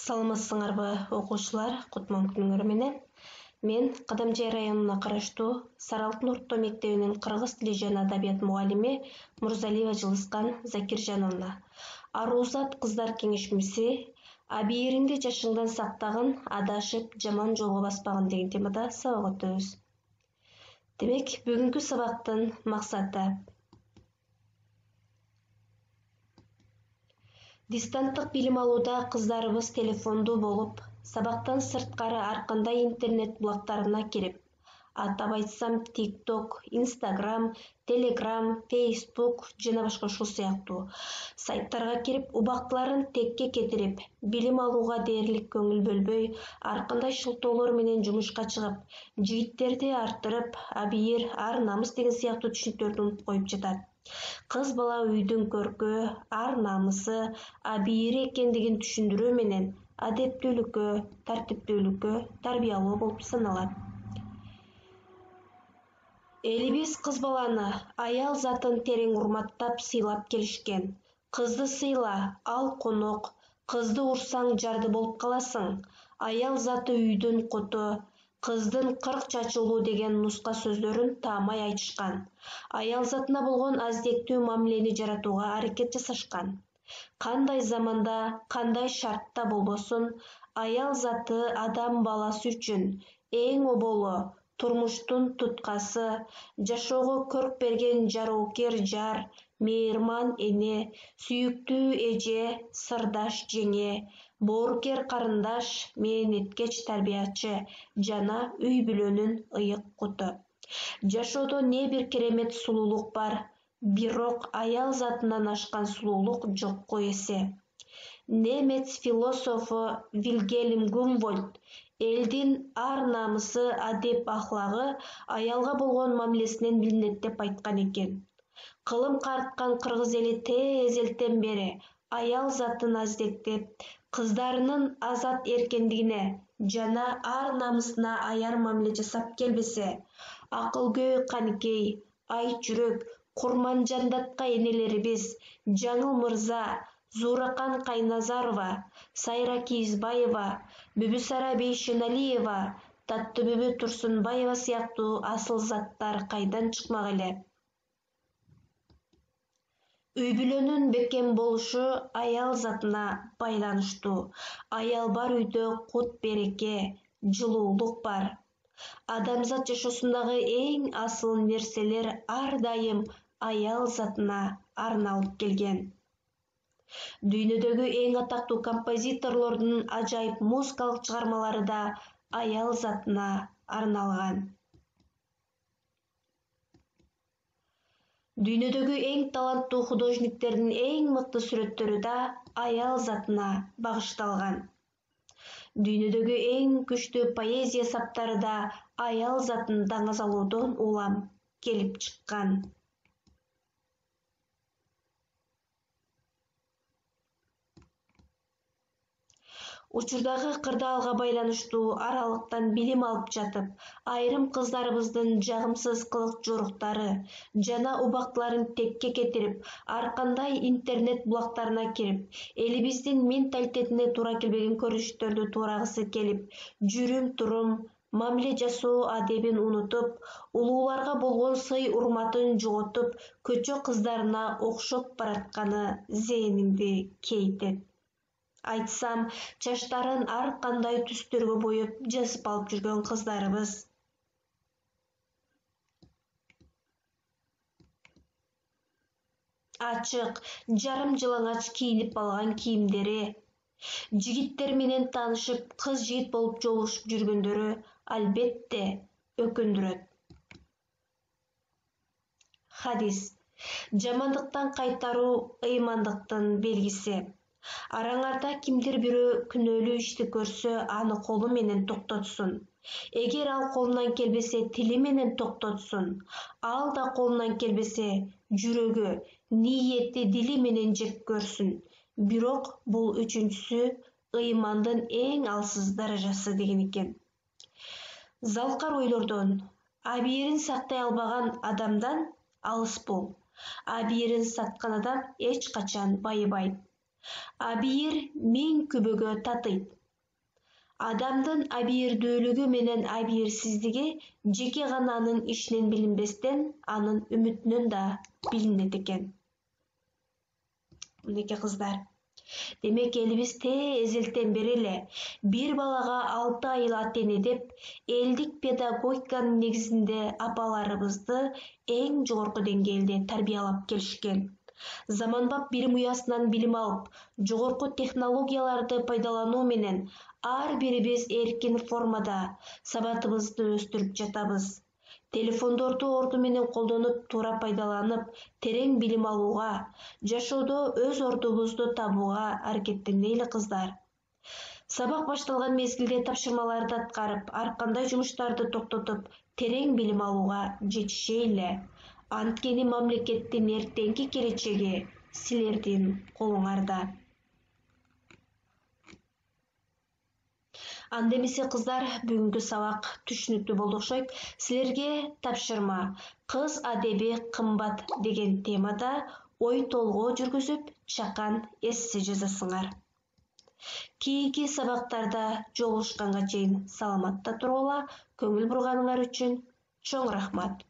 Саламатсыңарбы окуучулар, кутман күнүңөр менен. Мен Кадамжай районуна караштуу Саралтын орто мектебинин кыргыз тили жана адабият мугалими Мурзалиева Жылыскан Закиржановна. Аруузат кыздар кеңешмеси абийириңди жашыңдан сактагын, адашып жаман жолго баспагын деген темада сабак өтөбүз. Демек, бүгүнкү сабактын максаты дистанттык билим алууда кыздарыбыз телефондуу болуп, сабактан сырткары ар кандай интернет булактарына кирип, атап айтсам TikTok, Instagram, Telegram, Facebook жана башка ушул сыяктуу сайттарга кирип, убактыларын текке кетирип, билим алууга дээрлик көңүл бөлбөй, ар кандай шылтоолор менен жумушка чыгып, жигиттерди арттырып, абийир, ар намыс деген сыяктуу түшүнүктөрдү унутуп коюп жатат. Кыз бала үйдүн көркү, ар намысы, абийири экендигин түшүндүрүү менен адептүүлүккө, тартиптүүлүккө тарбиялоо болуп саналат. Элибиз кыз баланы, аял затын терең урматтап сыйлап келишкен. Кызды сыйла, ал конок, кызды урсаң жарды болуп каласың. Аял заты үйдүн куту, кыздын 40 чачылуу деген нуска сөздөрүн таамай айтышкан. Аял затына болгон аздектүү мамилени жаратууга аракет жасашкан. Кандай заманда, кандай шартта болбосун, аял заты адам баласы үчүн эң оболу, турмуштун туткасы, жашоого көрк берген жароокер жар, мейирман эне, сүйүктүү эже, сырдаш жеңе, боорукер карындаш, мээнеткеч тарбиячы жана үй бүлөнүн ыйык куту. Жашоодо не бир керемет сулуулук бар, бирок аял затынан ашкан сулуулук жокко эсе. Немец философу Вильгельм Гумвольд элдин ар намысы, адеп ахлагы аялга болгон мамилесинен билинет деп айткан экен. Кылым карткан кыргыз эли тез элтен бери аял затын аздектеп, кыздарынын азат эркиндигине жана ар намысына аяр мамиле жасап келбесе, Акылгөй Каныкей, Ай жүрөк, Курманжандатка энелерибиз Жаңыл Мырза, Зууракан Кайназарова, Сайра Кийизбаева, Бүбүсара Бейшеналиева, Таттыбүбү Турсунбаева сыяктуу асыл заттар кайдан чыкмак эле. Үй бүлөнүн бекем болушу аял затына байланыштуу. Аял бар үйдө кут береке, жылуулук бар. Адамзат жашоосундагы эң асыл нерселер ар дайым аял затына арналып келген. Дүйнөдөгү эң атактуу композиторлордун ажайып музыкалык чыгармалары да аял затына арналган. Дүйнөдөгү эң таланттуу художниктердин эң мыкты сүрөттөрү да аял затына багышталган. Дүйнөдөгү эң күчтүү поэзия саптары да аял затын даңазалоодон улам келип чыккан. Учурдагы кырдаалга байланыштуу аралыктан билим алып жатып, айрым кыздарыбыздын жагымсыз кылык жоруктары жана убактыларын текке кетирип, ар кандай интернет булактарына кирип, элибиздин менталитетине туура келбеген көрүнүштөрдү туурагысы келип, жүрүм-турум, мамиле жасоо адебин унутуп, улууларга болгон сый урматын жоготуп, көчө кыздарына окшоп баратканы зээнимди кейтет. Айтсам, чачтарын ар кандай түстөргө боеп жасып алып жүргөн кыздарыбыз. Ачык, жарым жалаңач кийинип алган кийимдери, жигиттер менен таанышып, кыз жигит болуп жолугушуп жүргөндөрү албетте өкүндүрөт. Хадис: жамандыктан кайтаруу ыймандыктын белгиси. Араңарда кимдир бирөө күнөөлүү ишти көрсө, аны колу менен токтотсун. Эгер ал колунан келбесе, тили менен токтотсун. Ал да колунан келбесе, жүрөгү, ниети дили менен жек көрсүн. Бирок бул үчүнчүсү ыймандын эң алсыз даражасы деген экен. Залкар ойлордон, абийирин сактай албаган адамдан алыс бол. Абийирин саткан адам эч качан байыбайт. Абийир миң күбөгө татыйт. Адамдын абийирдүүлүгү менен абийирсиздиги жеке гана анын ишинен билинбестен, анын үмүтүнөн да билинет экен. Мынеки кыздар. Демек элибиз эзелтен бери эле бир балага 6 айыл ата-эне деп, элдик педагогиканын негизинде апаларыбызды эң жогорку деңгээлде тарбиялап келишкен. Заманбап билим уясынан билим алып, жогорку технологияларды пайдалануу менен ар бирибиз эркин формада сабатыбызды өстүрүп жатабыз. Телефондорду орду менен колдонуп, туура пайдаланып, терең билим алууга, жашоодо өз ордубузду табууга аракеттенели кыздар. Сабак башталган мезгилде тапшырмаларды аткарып, ар кандай жумуштарды токтотуп, терең билим алууга жетишейли. Анткени мамлекеттин эртеңки келечеги силердин колуңарда. Анда эмесе кыздар, бүгүнкү сабак түшүнүктүү болду окшойт. Силерге тапшырма «Кыз адеби кымбат» деген темада ой толгоо жүргүзүп, чакан эссе жазасыңар. Кийинки сабактарда жолугушканга чейин саламатта туруңла. Көңүл бурганыңар үчүн чоң рахмат.